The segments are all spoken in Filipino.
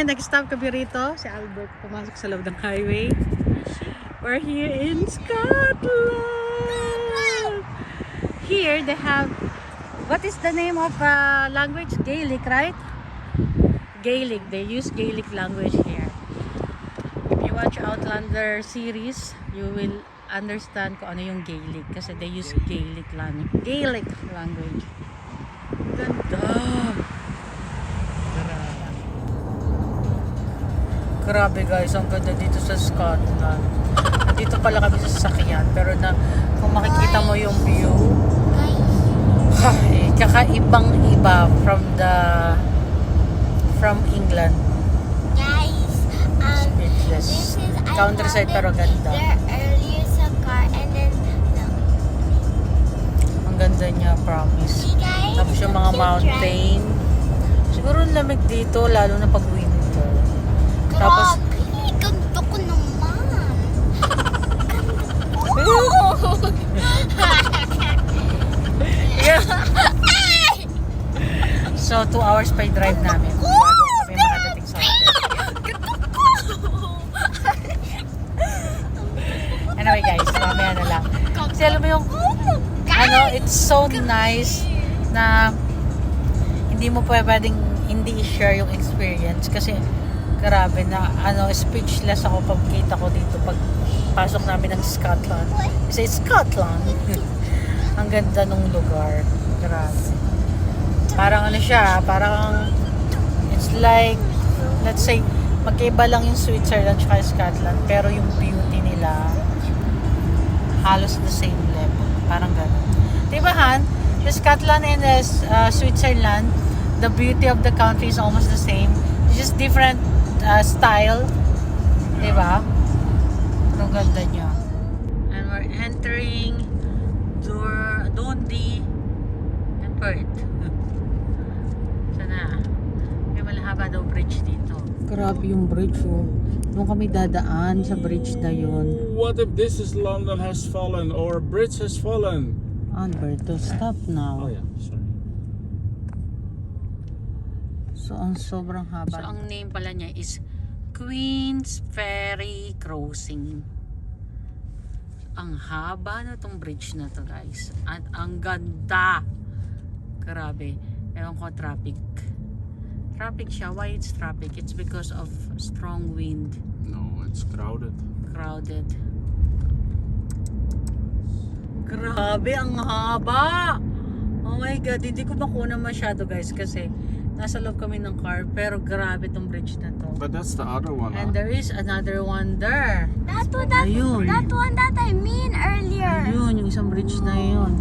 Ayan, nag-stop kami rito. Si Albert pumasok sa loob ng highway. We're here in Scotland. Here they have, what is the name of language? Gaelic, right? Gaelic. They use Gaelic language here. If you watch Outlander series, you will understand kung ano yung Gaelic kasi they use Gaelic language. Ganda. Grabe guys, ang ganda dito sa Scotland. Nandito pala kami sa sasakyan, pero kung makikita mo yung view, kakaibang iba from England. Guys, Speechless. Countryside pero ganda. There earlier sa car and then Ang ganda niya, promise. guys, Tapos yung mga mountain. Siguro lamig dito, lalo na pag winter. Tapos, ganda ko naman. so 2 hours pa yung drive namin bago kami makadating sa hotel. Anyway guys, mamaya na lang. Kasi alam mo yung, it's so nice na hindi mo pwedeng hindi i-share yung experience kasi grabe na, speechless ako pagkita ko dito pag pasok namin ng Scotland. Kasi Scotland. Ang ganda ng lugar. Grabe. Parang parang it's like, let's say, magkaiba lang yung Switzerland at Scotland, pero yung beauty nila halos the same level. Parang gano'n. Diba Han? The Scotland and the Switzerland, the beauty of the country is almost the same. It's just different style. Diba? Ang ganda niya. And we're entering Dundee and Perth. Sana. May malahaba daw bridge dito. Grabe yung bridge oh. Doon kami dadaan sa bridge na yun. What if this is London has fallen or bridge has fallen? Alberto, stop now. Oh yeah, sorry. So, ang sobrang haba. So, ang name pala niya is Queen's Ferry Crossing. Ang haba na tong bridge na to guys. At ang ganda. Grabe. Ewan ko, traffic. Traffic siya. Why it's traffic? It's because of strong wind. No, it's crowded. Crowded. Grabe, ang haba. Oh my God, hindi ko makuna masyado guys kasi nasa loob kami ng car, pero grabe tong bridge na to. But that's the other one. And there is another one there. Ayun. That one that I mean earlier. Ayun, yung isang bridge na yun.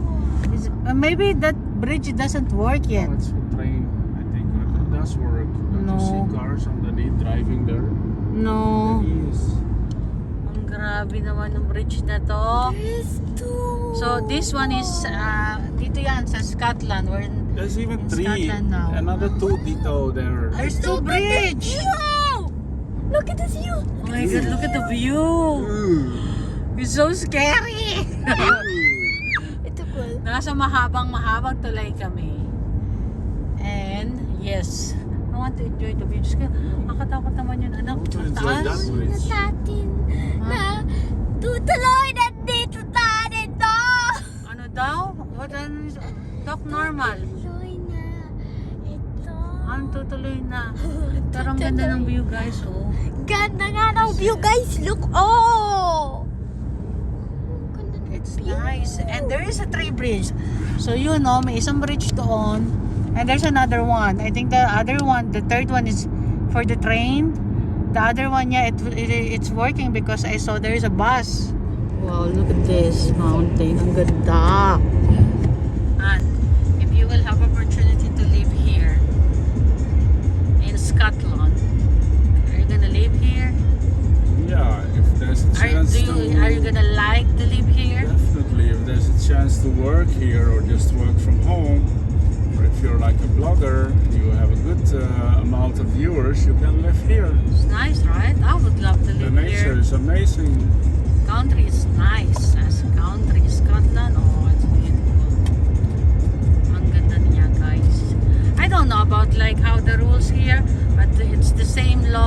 Maybe that bridge doesn't work yet. Oh, it's a train. I think it does work. Don't No. you see cars underneath driving there? No. Yes. Ang grabe naman ng bridge na to. There's two. So this one is, dito yan sa Scotland. We're There's even in 3. Scotland now. Another 2 dito there. There's two bridge. Look at the view. Oh my God, look at the view. It's so scary. Ito cool. Nasa mahabang tulay kami. And yes, I want to enjoy the view. Just nakatakot naman yun, anak. To enjoy Taas. that bridge. Natin na tutuloy na dito tayo to. Ano daw? What an talk normal. Tuloy na ito. Ang tutuloy na. Pero ang ganda ng view guys, oh. Ganda nga ng view guys. Look, oh. Ganda ng It's view. nice. And there is a tree bridge. So you know, may isang bridge doon. And there's another one. I think the other one, the third one is for the train. The other one, yeah, it's working because I saw there is a bus. Wow, look at this mountain. Ang ganda. And if you will have opportunity to live here in Scotland, are you gonna live here? Yeah, if there's a chance Are you gonna like to live here? Definitely, if there's a chance to work here or just work from home, or if you're like a blogger, you have a good amount of viewers, you can live here. It's nice, right? I would love to The live nature here. is amazing. Country is nice. As a country, Scotland, oh, it's beautiful. Ang ganda niya, guys. I don't know about like how the rules here, but it's the same law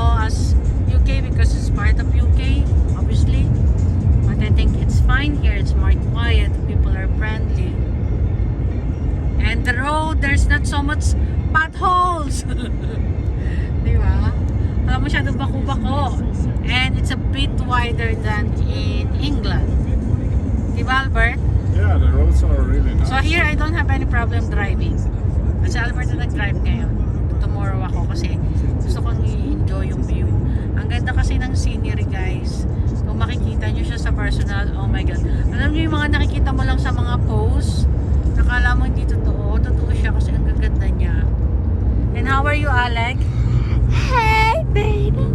it's more quiet. People are friendly. And the road, there's not so much potholes. Di ba? Wala masyadong bako-bako. And it's a bit wider than in England. Di ba, Albert? Yeah, the roads are really nice. So here, I don't have any problem driving. Kasi Albert na nag-drive ngayon. Tomorrow ako kasi gusto kong i-enjoy yung view. Ang ganda kasi ng scenery, guys. Kung makikita nyo siya sa personal, oh my God. Alam nyo yung mga nakikita mo lang sa mga posts, nakala mo hindi totoo. Totoo siya kasi ang gaganda niya. And how are you, Alec? Hey, baby.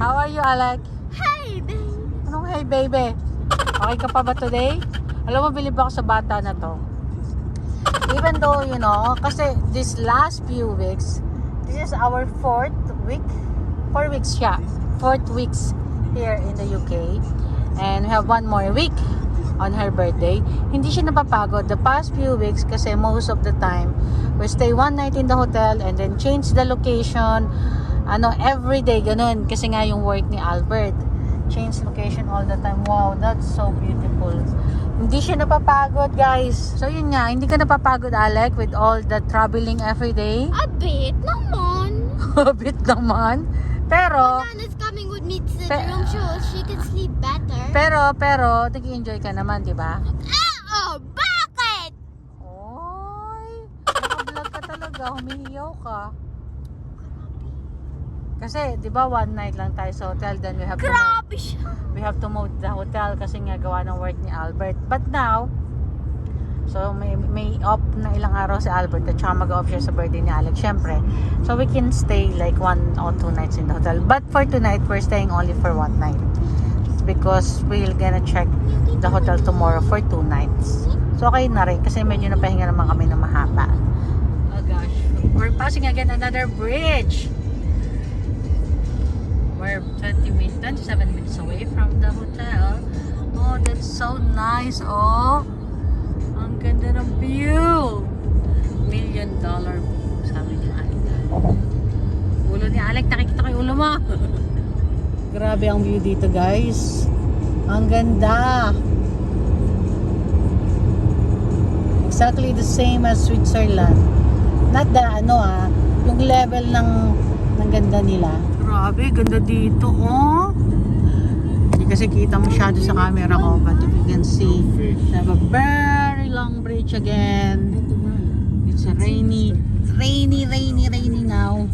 How are you, Alec? Hey, baby. Anong hey, baby? Okay ka pa ba today? Alam mo, bilib ako sa bata na to. Even though, you know, kasi this last few weeks, this is our 4th week. 4 weeks siya. 4th weeks here in the UK. And we have 1 more week on her birthday. Hindi siya napapagod. The past few weeks, kasi most of the time, we stay 1 night in the hotel and then change the location. Every day, ganun. Kasi nga yung work ni Albert. Change location all the time. Wow, that's so beautiful. Hindi siya napapagod, guys. So yun nga, hindi ka napapagod, Alec, with all the traveling every day. A bit naman. A bit naman. Pero, Banana's coming with me to the room so she can sleep better. pero, nag-enjoy ka naman, di ba? Oh, bakit? Oy, naka-vlog ka talaga, humihiyaw ka. Kasi, di ba, 1 night lang tayo sa hotel, then we have to Grabe siya. we have to move the hotel kasi nga gawa ng work ni Albert. But now, so may off na ilang araw si Albert at saka mag-off siya sa birthday ni Alex, syempre. So we can stay like 1 or 2 nights in the hotel. But for tonight, we're staying only for 1 night. Because we're gonna check the hotel tomorrow for 2 nights. So okay na rin kasi medyo napahinga naman kami ng mahaba. Oh gosh. We're passing again another bridge. We're 27 minutes away from the hotel. Oh, that's so nice. Oh, ang ganda ng view. $1 million view, sabi ni Alec. Ulo ni Alec, nakikita ko yung ulo mo. Grabe ang view dito, guys. Ang ganda. Exactly the same as Switzerland. Not the yung level ng ganda nila. Grabe, ganda dito, oh. Hindi kasi kita masyado sa camera ko, but if you can see, we have a very long bridge again. It's a rainy now.